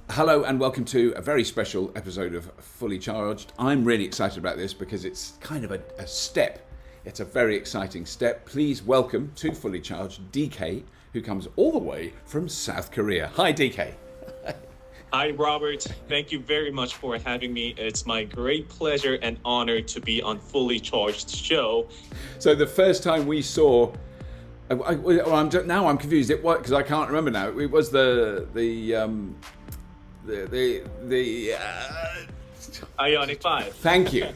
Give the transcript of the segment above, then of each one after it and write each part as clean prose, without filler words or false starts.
Hello and welcome to a very special episode of Fully Charged. I'm really excited about this because it's kind of a step. It's a very exciting step. Please welcome to Fully Charged DK, who comes all the way from South Korea. Hi DK. Hi Robert, thank you very much for having me. It's my great pleasure and honor to be on Fully Charged show. So the first time we saw, now I'm confused. It was because I can't remember now. It was the Ioniq 5. Thank you.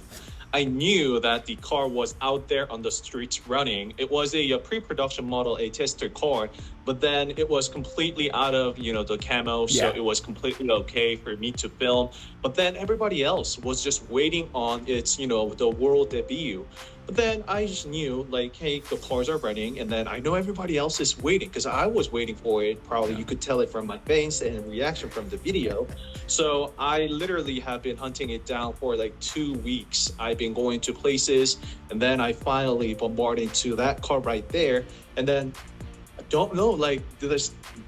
I knew that the car was out there on the streets running. It was a pre-production model, a tester car, but then it was completely out of, the camo, so it was completely okay for me to film. But then everybody else was just waiting on its, the world debut. But then I just knew, like, hey, the cars are running, and then I know everybody else is waiting because I was waiting for it. Probably you could tell it from my face and reaction from the video. So I literally have been hunting it down for like 2 weeks. I've been going to places, and then I finally bombarded into that car right there. And then I don't know, like,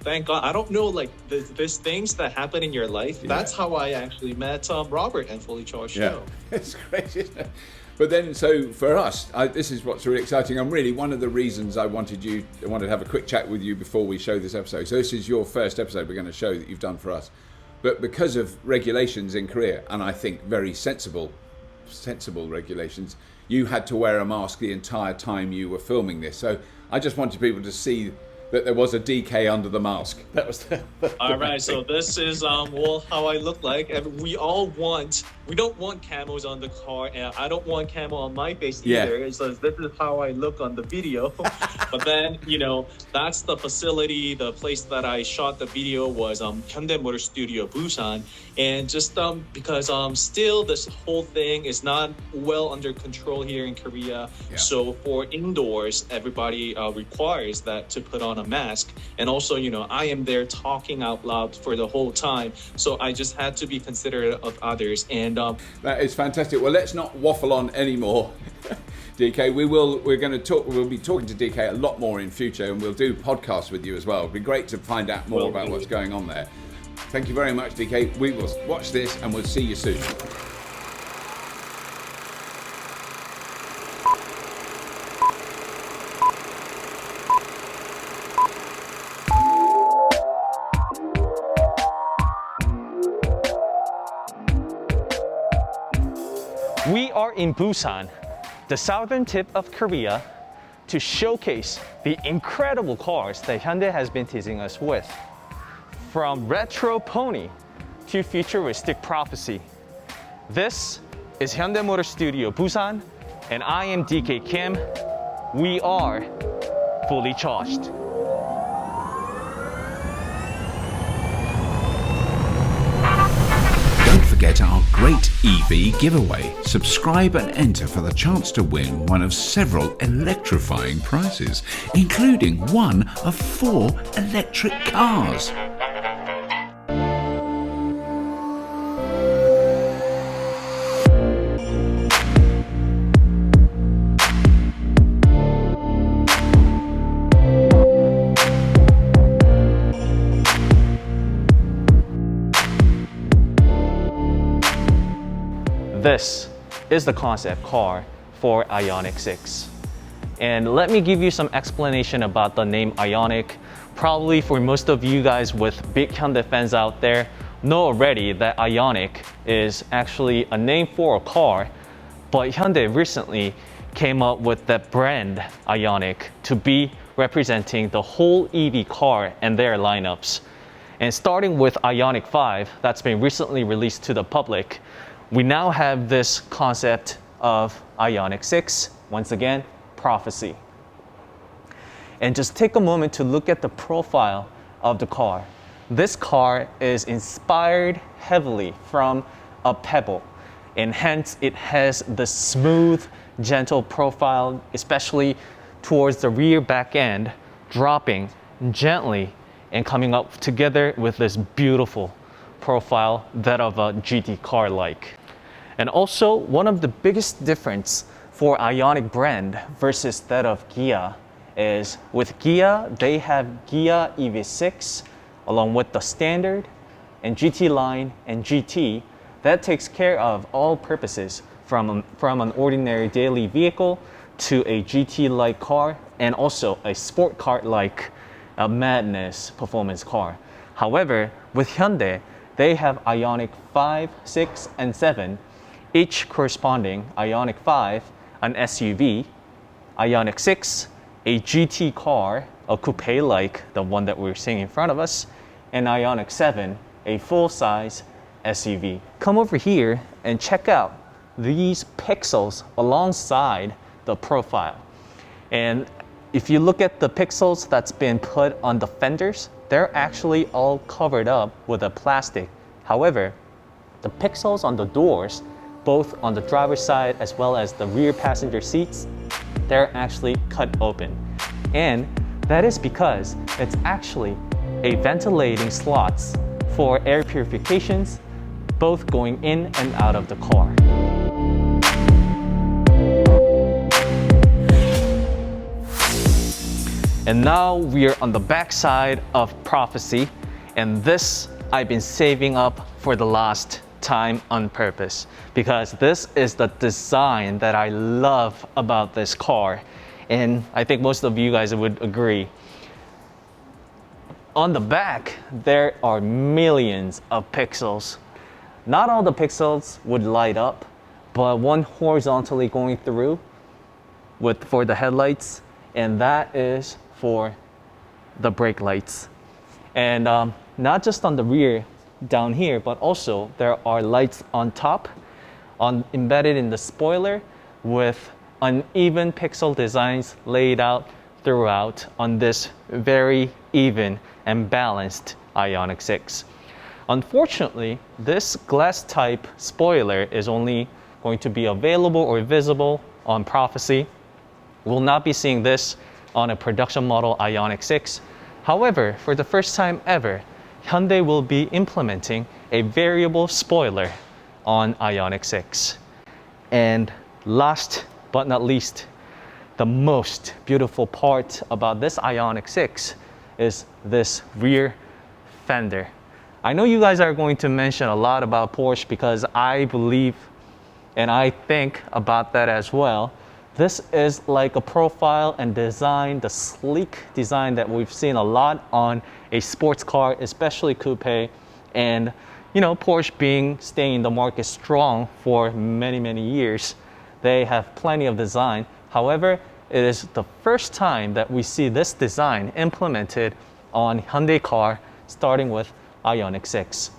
thank God, I don't know, like, there's things that happen in your life. Yeah. That's how I actually met Robert and Fully Charged show. It's great, isn't it? But then, so for us, this is what's really exciting. And really, one of the reasons I wanted to have a quick chat with you before we show this episode. So this is your first episode we're going to show that you've done for us. But because of regulations in Korea, and I think very sensible regulations, you had to wear a mask the entire time you were filming this. So I just wanted people to see that there was a DK under the mask. That was all right. So this is how I look like. We don't want camos on the car, and I don't want camo on my face either. So this is how I look on the video. But then, that's the facility. The place that I shot the video was Hyundai Motor Studio Busan, and just because still this whole thing is not well under control here in Korea. Yeah. So for indoors, everybody requires that to put on a mask, and also I am there talking out loud for the whole time, so I just had to be considerate of others. And that is fantastic. Well, let's not waffle on anymore. DK, we'll be talking to DK a lot more in future, and we'll do podcasts with you as well. It'd be great to find out more about what's going on there. Thank you very much, DK. We will watch this and we'll see you soon. We are in Busan, the southern tip of Korea, to showcase the incredible cars that Hyundai has been teasing us with. From retro pony to futuristic prophecy. This is Hyundai Motor Studio Busan, and I am DK Kim. We are Fully Charged. Get our great EV giveaway. Subscribe and enter for the chance to win one of several electrifying prizes, including one of 4 electric cars. This is the concept car for Ioniq 6. And let me give you some explanation about the name Ioniq. Probably for most of you guys with big Hyundai fans out there know already that Ioniq is actually a name for a car, but Hyundai recently came up with that brand Ioniq to be representing the whole EV car and their lineups. And starting with Ioniq 5 that's been recently released to the public, we now have this concept of Ioniq 6, once again, prophecy. And just take a moment to look at the profile of the car. This car is inspired heavily from a Pebble, and hence it has the smooth, gentle profile, especially towards the rear back end, dropping gently and coming up together with this beautiful profile, that of a GT car like. And also, one of the biggest difference for Ioniq brand versus that of Kia is with Kia, they have Kia EV6 along with the standard, and GT line and GT, that takes care of all purposes from an ordinary daily vehicle to a GT-like car and also a sport car-like madness performance car. However, with Hyundai, they have IONIQ 5, 6, and 7, each corresponding IONIQ 5, an SUV, IONIQ 6, a GT car, a coupe like the one that we're seeing in front of us, and IONIQ 7, a full-size SUV. Come over here and check out these pixels alongside the profile. And if you look at the pixels that's been put on the fenders, they're actually all covered up with a plastic. However, the pixels on the doors, both on the driver's side as well as the rear passenger seats, they're actually cut open. And that is because it's actually a ventilating slots for air purifications, both going in and out of the car. And now we are on the back side of Prophecy, and this I've been saving up for the last time on purpose, because this is the design that I love about this car, and I think most of you guys would agree. On the back, there are millions of pixels. Not all the pixels would light up, but one horizontally going through for the headlights, and that is for the brake lights. And not just on the rear down here, but also there are lights on top, embedded in the spoiler, with uneven pixel designs laid out throughout on this very even and balanced IONIQ 6. Unfortunately, this glass type spoiler is only going to be available or visible on Prophecy. We'll not be seeing this on a production model IONIQ 6. However, for the first time ever, Hyundai will be implementing a variable spoiler on IONIQ 6. And last but not least, the most beautiful part about this IONIQ 6 is this rear fender. I know you guys are going to mention a lot about Porsche, because I believe and I think about that as well. This is like a profile and design, the sleek design that we've seen a lot on a sports car, especially coupe. And you know, Porsche staying in the market strong for many, many years, they have plenty of design. However, it is the first time that we see this design implemented on Hyundai car, starting with IONIQ 6.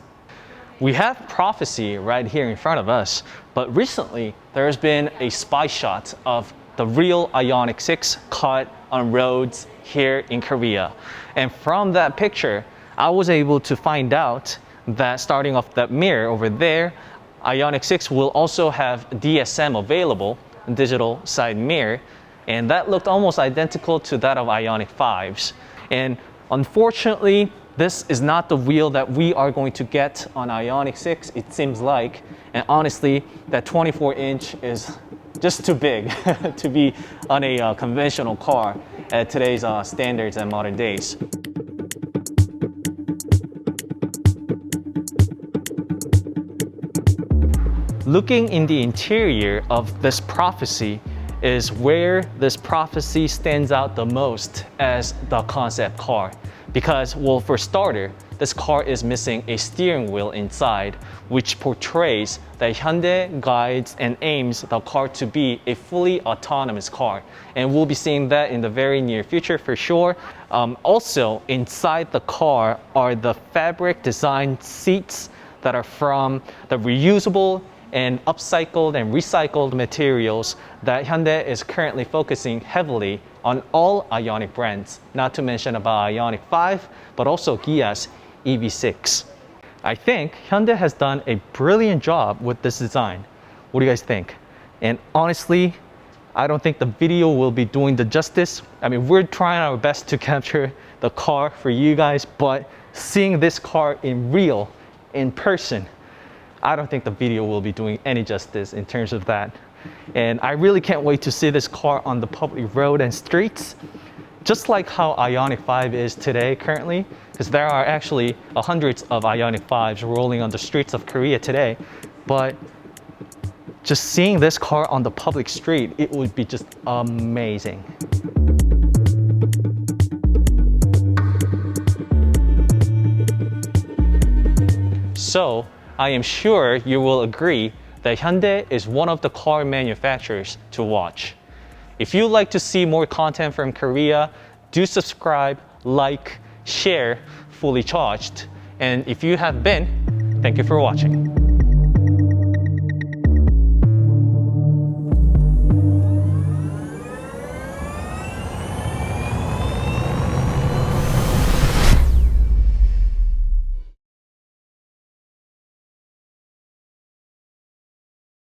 We have Prophecy right here in front of us, but recently there's been a spy shot of the real IONIQ 6 caught on roads here in Korea. And from that picture, I was able to find out that starting off that mirror over there, IONIQ 6 will also have DSM available, digital side mirror, and that looked almost identical to that of IONIQ 5s. And unfortunately, this is not the wheel that we are going to get on IONIQ 6, it seems like. And honestly, that 24-inch is just too big to be on a conventional car at today's standards and modern days. Looking in the interior of this Prophecy is where this Prophecy stands out the most as the concept car. Because, well, for starter, this car is missing a steering wheel inside, which portrays that Hyundai guides and aims the car to be a fully autonomous car. And we'll be seeing that in the very near future for sure. Also, inside the car are the fabric designed seats that are from the reusable and upcycled and recycled materials that Hyundai is currently focusing heavily on all IONIQ brands, not to mention about IONIQ 5, but also Kia's EV6. I think Hyundai has done a brilliant job with this design. What do you guys think? And honestly, I don't think the video will be doing the justice. I mean, we're trying our best to capture the car for you guys, but seeing this car in real, in person, I don't think the video will be doing any justice in terms of that. And I really can't wait to see this car on the public road and streets. Just like how IONIQ 5 is today currently, because there are actually hundreds of Ioniq 5s rolling on the streets of Korea today. But just seeing this car on the public street, it would be just amazing. So, I am sure you will agree that Hyundai is one of the car manufacturers to watch. If you'd like to see more content from Korea, do subscribe, like, share, Fully Charged. And if you have been, thank you for watching.